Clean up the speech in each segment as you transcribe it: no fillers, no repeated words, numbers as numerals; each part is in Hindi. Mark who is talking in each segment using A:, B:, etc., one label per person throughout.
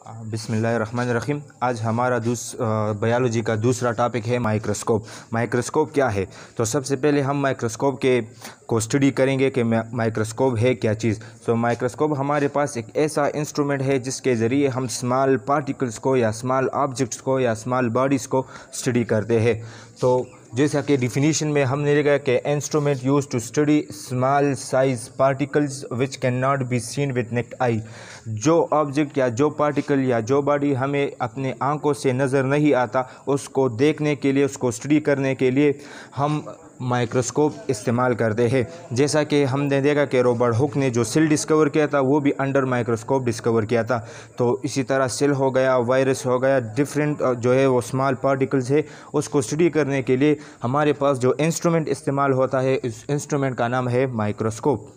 A: बिस्मिल्लाहिर्रहमानिर्रहीम। आज हमारा बायोलॉजी का दूसरा टॉपिक है माइक्रोस्कोप। माइक्रोस्कोप क्या है? तो सबसे पहले हम माइक्रोस्कोप को स्टडी करेंगे कि माइक्रोस्कोप है क्या चीज़। तो माइक्रोस्कोप हमारे पास एक ऐसा इंस्ट्रूमेंट है जिसके ज़रिए हम स्मॉल पार्टिकल्स को या स्मॉल ऑब्जेक्ट्स को या स्मॉल बॉडीज़ को स्टडी करते हैं। तो जैसा कि डिफिनीशन में हमने लिखा कि instrument use to study small size particles which can not be seen with naked eye. जो ऑब्जेक्ट या जो पार्टिकल या जो बॉडी हमें अपने आंखों से नज़र नहीं आता, उसको देखने के लिए, उसको स्टडी करने के लिए हम माइक्रोस्कोप इस्तेमाल करते हैं। जैसा कि हमने देखा कि रॉबर्ट हुक ने जो सेल डिस्कवर किया था वो भी अंडर माइक्रोस्कोप डिस्कवर किया था। तो इसी तरह सेल हो गया, वायरस हो गया, डिफरेंट जो है वो स्मॉल पार्टिकल्स है, उसको स्टडी करने के लिए हमारे पास जो इंस्ट्रूमेंट इस्तेमाल होता है, इस इंस्ट्रूमेंट का नाम है माइक्रोस्कोप।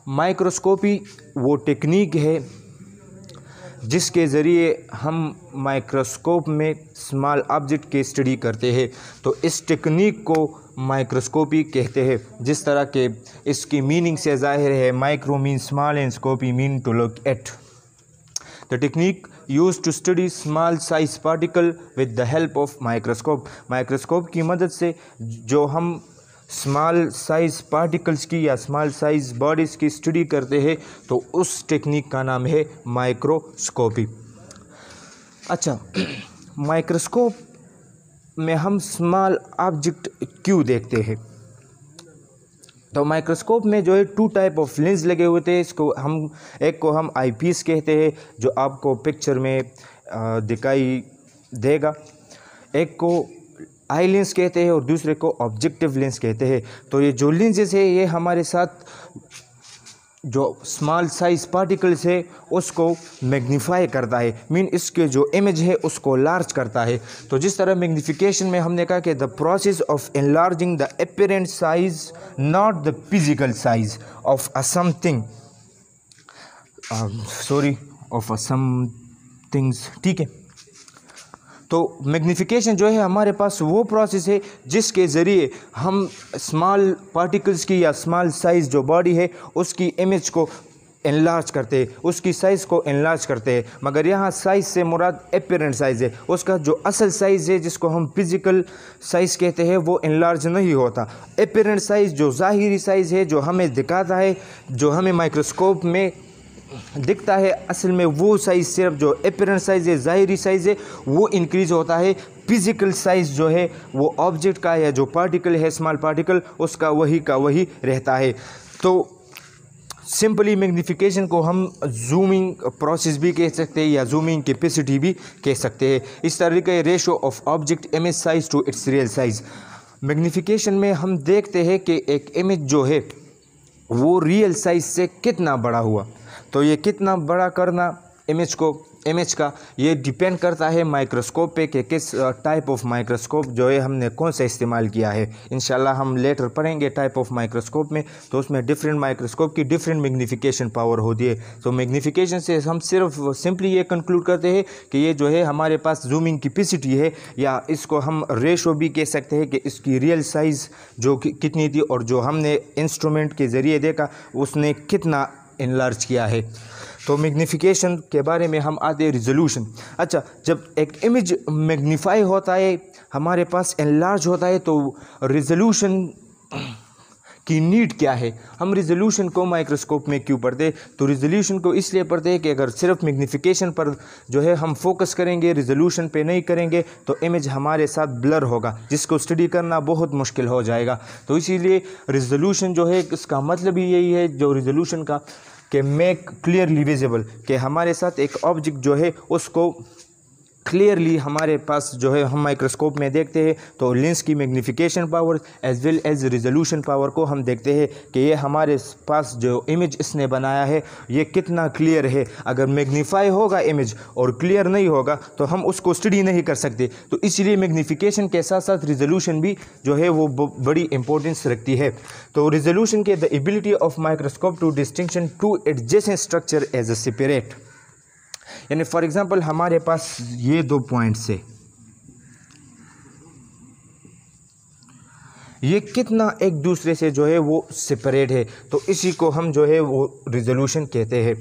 A: माइक्रोस्कोपी वो टेक्निक है जिसके ज़रिए हम माइक्रोस्कोप में स्मॉल ऑब्जेक्ट की स्टडी करते हैं। तो इस टेक्निक को माइक्रोस्कोपी कहते हैं। जिस तरह के इसकी मीनिंग से ज़ाहिर है, micro mean small and scopy mean to look at. The technique use to study small size particle with the help of microscope. Microscope की मदद से जो हम स्मॉल साइज़ पार्टिकल्स की या स्मॉल साइज़ बॉडीज़ की स्टडी करते हैं, तो उस टेक्निक का नाम है माइक्रोस्कोपी। अच्छा, माइक्रोस्कोप में हम स्मॉल ऑब्जेक्ट क्यों देखते हैं? तो माइक्रोस्कोप में जो है 2 टाइप ऑफ लेंस लगे हुए थे। एक को हम आईपीस कहते हैं, जो आपको पिक्चर में दिखाई देगा। एक को आई लेंस कहते हैं और दूसरे को ऑब्जेक्टिव लेंस कहते हैं। तो ये जो लेंसेज है, ये हमारे साथ जो स्मॉल साइज पार्टिकल्स है उसको मैग्नीफाई करता है, मीन इसके जो इमेज है उसको लार्ज करता है। तो जिस तरह मैग्नीफिकेशन में हमने कहा कि the process of enlarging the apparent size, not the physical size of a something, of a somethings, ठीक है। तो मैग्नीफिकेशन जो है हमारे पास वो प्रोसेस है जिसके ज़रिए हम स्मॉल पार्टिकल्स की या स्मॉल साइज़ जो बॉडी है उसकी इमेज को एनलार्ज करते हैं, उसकी साइज़ को एनलार्ज करते हैं। मगर यहाँ साइज़ से मुराद अपीरेंट साइज़ है, उसका जो असल साइज़ है जिसको हम फिज़िकल साइज़ कहते हैं वो एनलार्ज नहीं होता। अपीरेंट साइज़ जो ज़ाहिरी साइज़ है, जो हमें दिखाता है, जो हमें माइक्रोस्कोप में दिखता है, असल में वो साइज़ सिर्फ जो अपीरेंट साइज़ है, ज़ाहिरी साइज़ है, वो इंक्रीज़ होता है। फिज़िकल साइज़ जो है वो ऑब्जेक्ट का या जो पार्टिकल है, स्मॉल पार्टिकल, उसका वही का वही रहता है। तो सिंपली मैग्नीफिकेशन को हम जूमिंग प्रोसेस भी कह सकते हैं या जूमिंग कैपेसिटी भी कह सकते हैं। इस तरीके ratio of object image size to its real size. Magnification में हम देखते हैं कि एक इमेज जो है वो रियल साइज़ से कितना बड़ा हुआ। तो ये कितना बड़ा करना इमेज का ये डिपेंड करता है माइक्रोस्कोप पे कि किस टाइप ऑफ माइक्रोस्कोप जो है हमने कौन सा इस्तेमाल किया है। इंशाल्लाह हम लेटर पढ़ेंगे टाइप ऑफ माइक्रोस्कोप में, तो उसमें डिफरेंट माइक्रोस्कोप की डिफरेंट मैग्नीफिकेशन पावर होती है। तो मैग्नीफिकेशन से हम सिर्फ सिंपली ये कंक्लूड करते हैं कि ये जो है हमारे पास जूमिंग कैपेसिटी है, या इसको हम रेशो भी कह सकते हैं कि इसकी रियल साइज़ जो कितनी थी और जो हमने इंस्ट्रूमेंट के ज़रिए देखा उसने कितना एनलार्ज किया है। तो मैग्नीफिकेशन के बारे में हम आते हैं रिजोल्यूशन। अच्छा, जब एक इमेज मैग्नीफाई होता है, हमारे पास एनलार्ज होता है, तो रिजोल्यूशन की नीड क्या है? हम रिजोल्यूशन को माइक्रोस्कोप में क्यों पढ़ते? तो रिजोल्यूशन को इसलिए पढ़ते हैं कि अगर सिर्फ मैग्नीफिकेशन पर जो है हम फोकस करेंगे, रिजोल्यूशन पे नहीं करेंगे, तो इमेज हमारे साथ ब्लर होगा, जिसको स्टडी करना बहुत मुश्किल हो जाएगा। तो इसीलिए रिजोल्यूशन जो है, इसका मतलब ही यही है जो रिजोल्यूशन का, कि मेक क्लियरली विजिबल, कि हमारे साथ एक ऑब्जेक्ट जो है उसको क्लियरली हमारे पास जो है हम माइक्रोस्कोप में देखते हैं। तो लेंस की magnification power as well as resolution power को हम देखते हैं कि ये हमारे पास जो इमेज इसने बनाया है ये कितना क्लियर है। अगर मैग्नीफाई होगा इमेज और क्लियर नहीं होगा तो हम उसको स्टडी नहीं कर सकते। तो इसलिए मैग्नीफिकेशन के साथ साथ रिजोल्यूशन भी जो है वो बड़ी इंपॉर्टेंस रखती है। तो रिजोल्यूशन के the ability of microscope to distinction to adjacent structure as a separate, यानी फॉर एग्जांपल हमारे पास ये 2 पॉइंट्स है, ये कितना एक दूसरे से जो है वो सेपरेट है, तो इसी को हम जो है वो रिजोल्यूशन कहते हैं।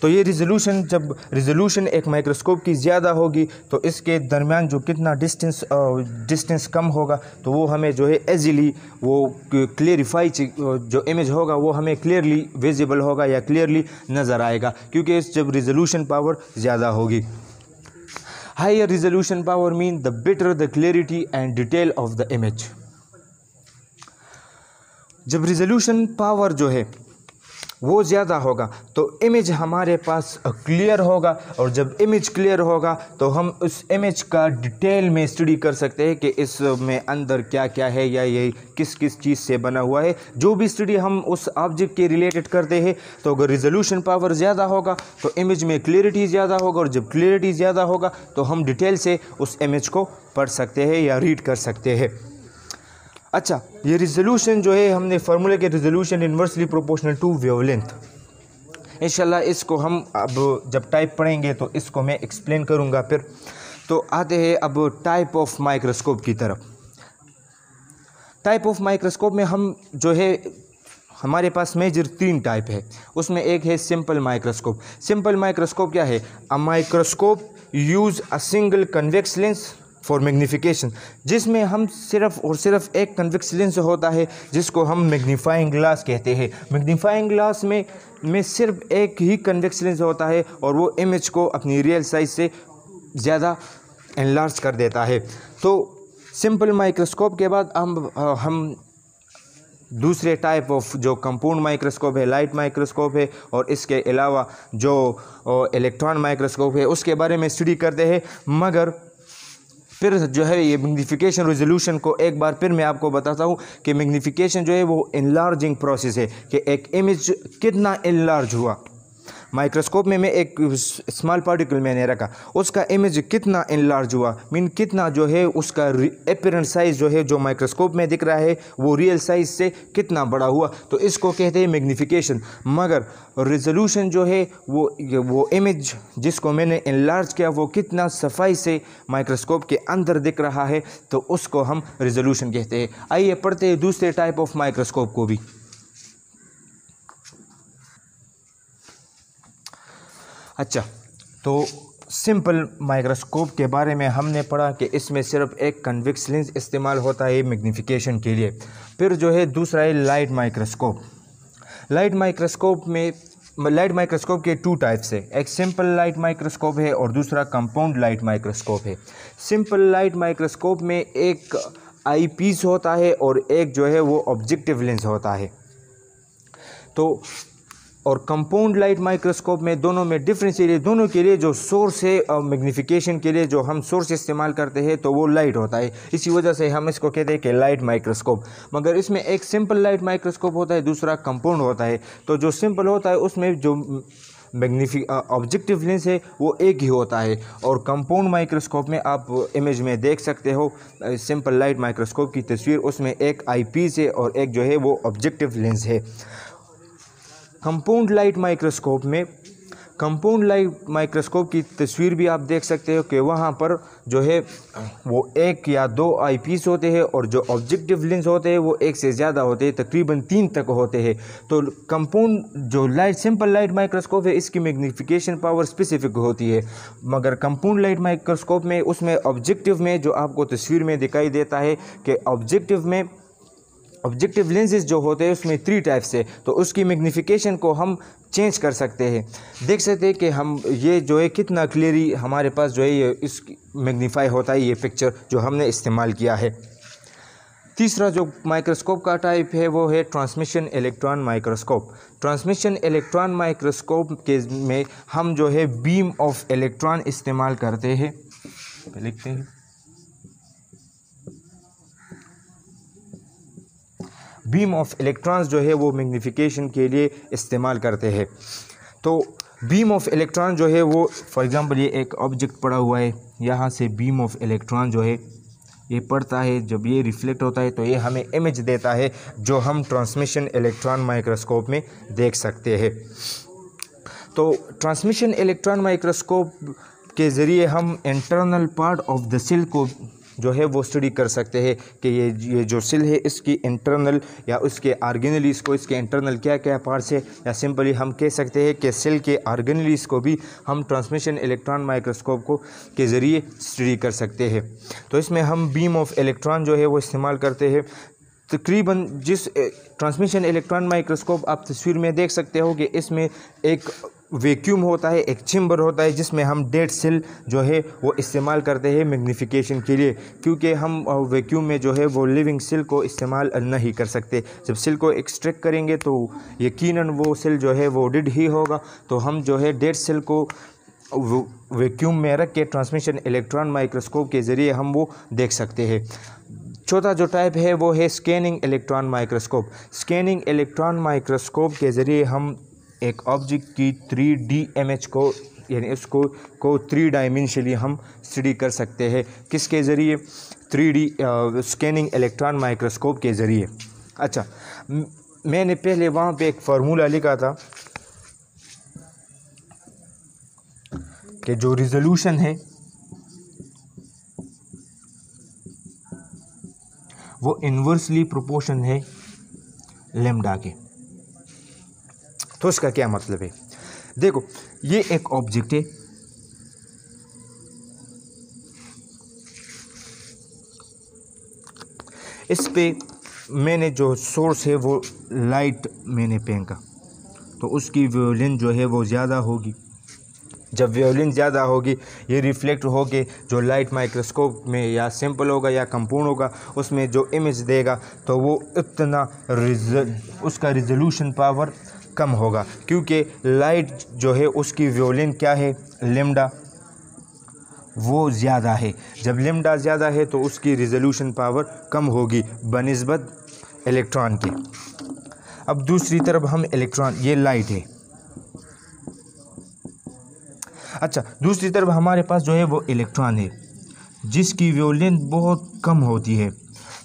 A: तो ये रिजोल्यूशन, जब रिजोल्यूशन एक माइक्रोस्कोप की ज़्यादा होगी तो इसके दरमियान जो कितना डिस्टेंस कम होगा तो वो हमें जो है एजिली वो क्लियरिफाई जो इमेज होगा वो हमें क्लियरली विजिबल होगा या क्लियरली नज़र आएगा, क्योंकि जब रिजोल्यूशन पावर ज़्यादा होगी। Higher resolution power mean the better the clarity and detail of the image. जब रिजोल्यूशन पावर जो है वो ज़्यादा होगा तो इमेज हमारे पास क्लियर होगा, और जब इमेज क्लियर होगा तो हम उस इमेज का डिटेल में स्टडी कर सकते हैं कि इसमें अंदर क्या क्या है या ये किस किस चीज़ से बना हुआ है। जो भी स्टडी हम उस ऑब्जेक्ट के रिलेटेड करते हैं, तो अगर रिजोल्यूशन पावर ज़्यादा होगा तो इमेज में क्लियरिटी ज़्यादा होगा, और जब क्लियरिटी ज़्यादा होगा तो हम डिटेल से उस इमेज को पढ़ सकते हैं या रीड कर सकते हैं। अच्छा, ये रिजोल्यूशन जो है हमने फार्मूले के resolution inversely proportional to wavelength. इंशाल्लाह इसको हम अब जब टाइप पढ़ेंगे तो इसको मैं एक्सप्लेन करूँगा। फिर तो आते हैं अब टाइप ऑफ माइक्रोस्कोप की तरफ। टाइप ऑफ माइक्रोस्कोप में हम जो है हमारे पास मेजर 3 टाइप है। उसमें एक है सिंपल माइक्रोस्कोप। सिंपल माइक्रोस्कोप क्या है? A microscope use a single convex lens for magnification, जिसमें हम सिर्फ और सिर्फ एक कन्वेक्स लेंस होता है जिसको हम मैग्नीफाइंग ग्लास कहते हैं। मैग्नीफाइंग ग्लास में सिर्फ एक ही कन्वेक्स लेंस होता है और वो इमेज को अपनी रियल साइज से ज़्यादा एनलार्ज कर देता है। तो सिंपल माइक्रोस्कोप के बाद हम दूसरे टाइप ऑफ जो कंपाउंड माइक्रोस्कोप है, लाइट माइक्रोस्कोप है, और इसके अलावा जो इलेक्ट्रॉन माइक्रोस्कोप है उसके बारे में स्टडी करते हैं। मगर फिर जो है ये मैग्नीफिकेशन रेजोल्यूशन को एक बार फिर मैं आपको बताता हूँ कि मैग्नीफिकेशन जो है वो इनलार्जिंग प्रोसेस है, कि एक इमेज कितना इनलार्ज हुआ। माइक्रोस्कोप में मैं एक स्मॉल पार्टिकल मैंने रखा, उसका इमेज कितना इनलार्ज हुआ, मीन कितना जो है उसका अपीरेंट साइज जो है जो माइक्रोस्कोप में दिख रहा है वो रियल साइज से कितना बड़ा हुआ, तो इसको कहते हैं मैग्नीफिकेशन। मगर रिजोल्यूशन जो है वो इमेज जिसको मैंने इनलार्ज किया वो कितना सफाई से माइक्रोस्कोप के अंदर दिख रहा है, तो उसको हम रिजोल्यूशन कहते हैं। आइए पढ़ते हैं दूसरे टाइप ऑफ माइक्रोस्कोप को भी। अच्छा, तो सिंपल माइक्रोस्कोप के बारे में हमने पढ़ा कि इसमें सिर्फ एक कन्वेक्स लेंस इस्तेमाल होता है मैग्नीफिकेशन के लिए। फिर जो है दूसरा है लाइट माइक्रोस्कोप। लाइट माइक्रोस्कोप के 2 टाइप्स है, एक सिंपल लाइट माइक्रोस्कोप है और दूसरा कंपाउंड लाइट माइक्रोस्कोप है। सिंपल लाइट माइक्रोस्कोप में एक आई पीस होता है और एक जो है वो ऑब्जेक्टिव लेंस होता है। तो और कंपाउंड लाइट माइक्रोस्कोप में दोनों में डिफरेंस ये, दोनों के लिए जो सोर्स है मैग्नीफिकेशन के लिए जो हम सोर्स इस्तेमाल करते हैं तो वो लाइट होता है, इसी वजह से हम इसको कहते हैं कि लाइट माइक्रोस्कोप। मगर इसमें एक सिंपल लाइट माइक्रोस्कोप होता है, दूसरा कंपाउंड होता है। तो जो सिंपल होता है उसमें जो ऑब्जेक्टिव लेंस है वो एक ही होता है, और कंपाउंड माइक्रोस्कोप में आप इमेज में देख सकते हो सिंपल लाइट माइक्रोस्कोप की तस्वीर, उसमें एक आई पीस है और एक जो है वो ऑब्जेक्टिव लेंस है। कंपाउंड लाइट माइक्रोस्कोप की तस्वीर भी आप देख सकते हो कि वहाँ पर जो है वो 1 या 2 आई पीस होते हैं, और जो ऑब्जेक्टिव लेंस होते हैं वो 1 से ज़्यादा होते हैं, तकरीबन 3 तक होते हैं। तो कंपाउंड जो सिंपल लाइट माइक्रोस्कोप है इसकी मैग्नीफिकेशन पावर स्पेसिफिक होती है, मगर कंपाउंड लाइट माइक्रोस्कोप में उसमें ऑब्जेक्टिव में जो आपको तस्वीर में दिखाई देता है कि ऑब्जेक्टिव लेंसेज जो होते हैं उसमें 3 टाइप्स है, तो उसकी मैग्नीफिकेशन को हम चेंज कर सकते हैं। देख सकते हैं कि हम ये जो है कितना क्लियरली हमारे पास जो है ये इस मैग्नीफाई होता है ये पिक्चर जो हमने इस्तेमाल किया है। तीसरा जो माइक्रोस्कोप का टाइप है वो है transmission electron microscope. Transmission electron microscope के में हम जो है बीम ऑफ इलेक्ट्रॉन इस्तेमाल करते हैं। लिखते हैं बीम ऑफ इलेक्ट्रॉन्स जो है वो मैग्नीफिकेशन के लिए इस्तेमाल करते हैं। तो बीम ऑफ इलेक्ट्रॉन जो है वो फॉर एग्जांपल ये एक ऑब्जेक्ट पड़ा हुआ है, यहाँ से बीम ऑफ इलेक्ट्रॉन जो है ये पड़ता है, जब ये रिफ्लेक्ट होता है तो ये हमें इमेज देता है जो हम ट्रांसमिशन इलेक्ट्रॉन माइक्रोस्कोप में देख सकते हैं। तो ट्रांसमिशन इलेक्ट्रॉन माइक्रोस्कोप के ज़रिए हम internal part of the cell को जो है वो स्टडी कर सकते हैं कि ये जो सेल है इसकी इंटरनल या उसके ऑर्गेनेलीज को, इसके इंटरनल क्या क्या पार्ट्स है, या सिंपली हम कह सकते हैं कि सेल के ऑर्गेनेलीज को भी हम ट्रांसमिशन इलेक्ट्रॉन माइक्रोस्कोप को के ज़रिए स्टडी कर सकते हैं। तो इसमें हम बीम ऑफ इलेक्ट्रॉन जो है वो इस्तेमाल करते हैं। तकरीबन जिस ट्रांसमिशन इलेक्ट्रॉन माइक्रोस्कोप आप तस्वीर में देख सकते हो कि इसमें एक वैक्यूम होता है, एक चैम्बर होता है जिसमें हम डेड सेल जो है वो इस्तेमाल करते हैं मैग्नीफिकेशन के लिए, क्योंकि हम वैक्यूम में जो है वो लिविंग सेल को इस्तेमाल नहीं कर सकते। जब सेल को एक्सट्रैक्ट करेंगे तो यकीनन वो सेल जो है वो डेड ही होगा। तो हम जो है डेड सेल को वैक्यूम में रख के ट्रांसमिशन इलेक्ट्रॉन माइक्रोस्कोप के ज़रिए हम वो देख सकते हैं। चौथा जो टाइप है वो है scanning electron microscope. Scanning electron microscope के ज़रिए हम एक ऑब्जेक्ट की 3D इमेज को, यानी उसको 3 डायमेंशनली हम स्टडी कर सकते हैं। किसके ज़रिए? 3D स्कैनिंग इलेक्ट्रॉन माइक्रोस्कोप के ज़रिए। अच्छा, मैंने पहले वहाँ पे एक फार्मूला लिखा था कि जो रिजोल्यूशन है वो इन्वर्सली प्रोपोर्शन है लैम्डा के। तो इसका क्या मतलब है? देखो, ये एक ऑब्जेक्ट है, इस पे मैंने जो सोर्स है वो लाइट मैंने फेंका, तो उसकी वेवलेंथ जो है वो ज़्यादा होगी। जब वेवलेंथ ज़्यादा होगी, ये रिफ्लेक्ट होके जो लाइट माइक्रोस्कोप में या सिंपल होगा या कंपाउंड होगा उसमें जो इमेज देगा, तो वो इतना उसका रिजोल्यूशन पावर कम होगा, क्योंकि लाइट जो है उसकी वेवलेंथ क्या है? लैम्डा, वो ज़्यादा है। जब लैम्डा ज़्यादा है तो उसकी रिजोल्यूशन पावर कम होगी बनिस्बत इलेक्ट्रॉन के। अब दूसरी तरफ हम इलेक्ट्रॉन, ये लाइट है। अच्छा, दूसरी तरफ हमारे पास जो है वो इलेक्ट्रॉन है जिसकी वेवलेंथ बहुत कम होती है।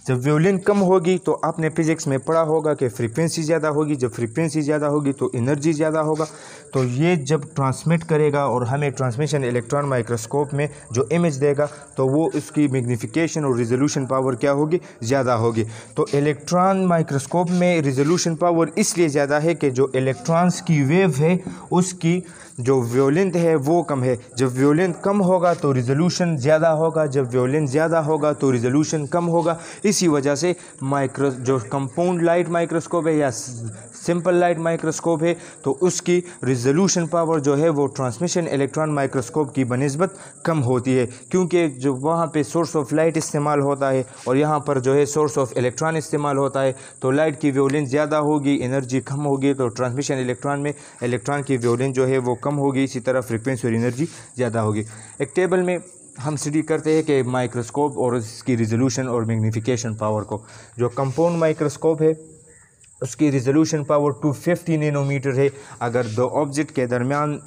A: जब वेवलेंथ कम होगी तो आपने फिजिक्स में पढ़ा होगा कि फ्रीक्वेंसी ज़्यादा होगी। जब फ्रीक्वेंसी ज़्यादा होगी तो एनर्जी ज़्यादा होगा। तो ये जब ट्रांसमिट करेगा और हमें ट्रांसमिशन इलेक्ट्रॉन माइक्रोस्कोप में जो इमेज देगा, तो वो उसकी मैग्नीफिकेशन और रिजोल्यूशन पावर क्या होगी? ज़्यादा होगी। तो इलेक्ट्रॉन माइक्रोस्कोप में रिजोल्यूशन पावर इसलिए ज़्यादा है कि जो इलेक्ट्रॉन्स की वेव है उसकी जो वेवलेंथ है वो कम है। जब वेवलेंथ कम होगा तो रिजोल्यूशन ज़्यादा होगा, जब वेवलेंथ ज़्यादा होगा तो रिजोल्यूशन कम होगा। इसी वजह से जो कंपाउंड लाइट माइक्रोस्कोप है या सिंपल लाइट माइक्रोस्कोप है, तो उसकी रिजोल्यूशन पावर जो है वो ट्रांसमिशन इलेक्ट्रॉन माइक्रोस्कोप की बनिस्बत कम होती है, क्योंकि जो वहाँ पे सोर्स ऑफ लाइट इस्तेमाल होता है और यहाँ पर जो है सोर्स ऑफ इलेक्ट्रॉन इस्तेमाल होता है। तो लाइट की वेवलेंथ ज़्यादा होगी, एनर्जी कम होगी, तो ट्रांसमिशन इलेक्ट्रॉन में इलेक्ट्रॉन की वेवलेंथ जो है वो कम होगी। इसी तरह फ्रीक्वेंसी और एनर्जी ज़्यादा होगी। एक टेबल में हम स्टडी करते हैं कि माइक्रोस्कोप और इसकी रिजोल्यूशन और मैग्नीफिकेशन पावर को। जो कंपाउंड माइक्रोस्कोप है उसकी रिजोल्यूशन पावर 250 नैनोमीटर है। अगर दो ऑब्जेक्ट के दरमियान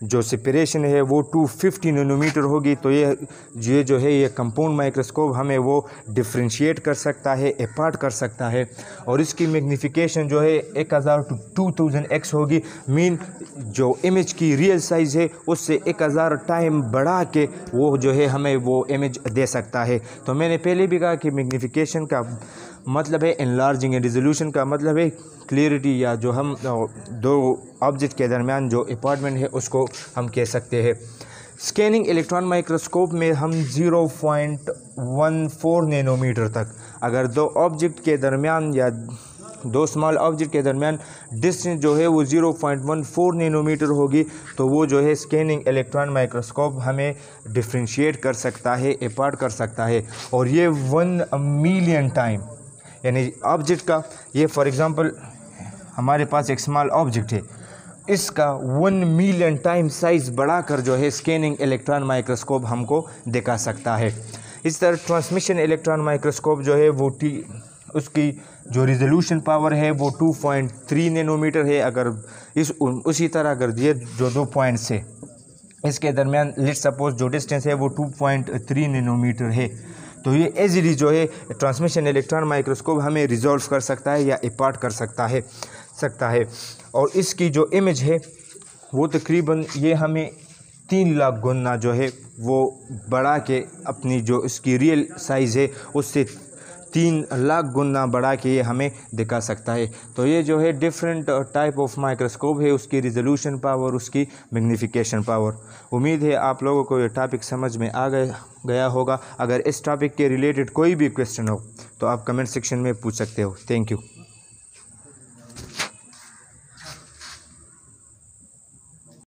A: जो सेपरेशन है वो 250 नैनोमीटर होगी, तो ये जो है ये कंपाउंड माइक्रोस्कोप हमें वो डिफ्रेंशिएट कर सकता है, अपार्ट कर सकता है। और इसकी मैग्नीफिकेशन जो है 1000 to 2000x होगी। मीन जो इमेज की रियल साइज़ है उससे 1000 टाइम बढ़ा के वो जो है हमें वो इमेज दे सकता है। तो मैंने पहले भी कहा कि मैग्नीफिकेशन का मतलब है एनलार्जिंग, रिजोल्यूशन का मतलब है क्लियरिटी, या जो हम दो ऑब्जेक्ट के दरमियान जो अपार्टमेंट है उसको हम कह सकते हैं। स्कैनिंग इलेक्ट्रॉन माइक्रोस्कोप में हम 0.14 नैनोमीटर तक, अगर दो ऑब्जेक्ट के दरमियान या दो स्मॉल ऑब्जेक्ट के दरमियान डिस्टेंस जो है वो 0.14 नैनोमीटर होगी, तो वो जो है स्कैनिंग इलेक्ट्रॉन माइक्रोस्कोप हमें डिफ्रेंशिएट कर सकता है, अपार्ट कर सकता है। और ये 1 मिलियन टाइम, यानी ऑब्जेक्ट का, ये फॉर एग्ज़ाम्पल हमारे पास एक स्मॉल ऑब्जेक्ट है, इसका 1 मिलियन टाइम साइज़ बढ़ाकर जो है स्कैनिंग इलेक्ट्रॉन माइक्रोस्कोप हमको दिखा सकता है। इस तरह ट्रांसमिशन इलेक्ट्रॉन माइक्रोस्कोप जो है वो उसकी जो रिजोल्यूशन पावर है वो 2.3 नैनोमीटर है। अगर उसी तरह अगर ये जो 2 पॉइंट्स है इसके दरमियान लेट्स सपोज जो डिस्टेंस है वो 2.3 नैनोमीटर है, तो ये इजीली जो है ट्रांसमिशन इलेक्ट्रॉन माइक्रोस्कोप हमें रिजॉल्व कर सकता है या अपार्ट कर सकता है। और इसकी जो इमेज है वो तकरीबन ये हमें 3 लाख गुना जो है वो बढ़ा के अपनी जो इसकी रियल साइज़ है उससे 3 लाख गुना बढ़ा के ये हमें दिखा सकता है। तो ये जो है डिफरेंट टाइप ऑफ माइक्रोस्कोप है, उसकी रिजोल्यूशन पावर, उसकी मैग्नीफिकेशन पावर। उम्मीद है आप लोगों को ये टॉपिक समझ में आ गया होगा। अगर इस टॉपिक के रिलेटेड कोई भी क्वेश्चन हो तो आप कमेंट सेक्शन में पूछ सकते हो। Thank you.